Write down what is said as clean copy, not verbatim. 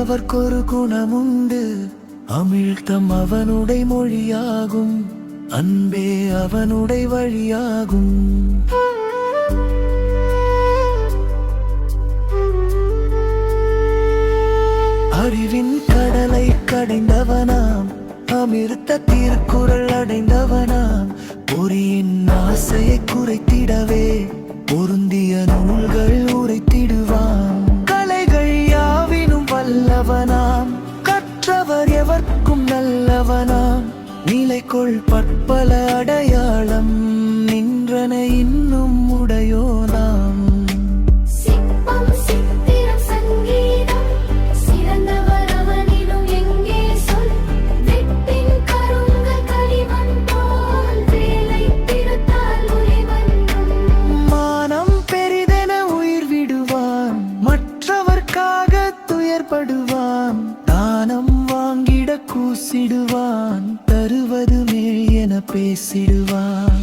அவர்க்கொரு குணமுண்டு, அமிழ்தம் அவனுடைய மொழியாகும், அன்பே அவனுடைய வழியாகும். அறிவின் கடலை கடைந்தவனாம், அமிர்த திருக்குறள் அடைந்தவனாம், பொறியின் ஆசையை குறைத்திடவே பொருந்திய நூல்கள் உரைத்திடுவான். கலைகள் யாவினும் வல்லவனாம், கற்றவர் எவர்க்கும் நல்லவனாம், நிலைக்குள் பற்பல அடையாளம் நின்றன இன்னும் உடையோனாம். தானம் வாங்கிட கூசிடுவான், தருவது மேல் என பேசிடுவான்.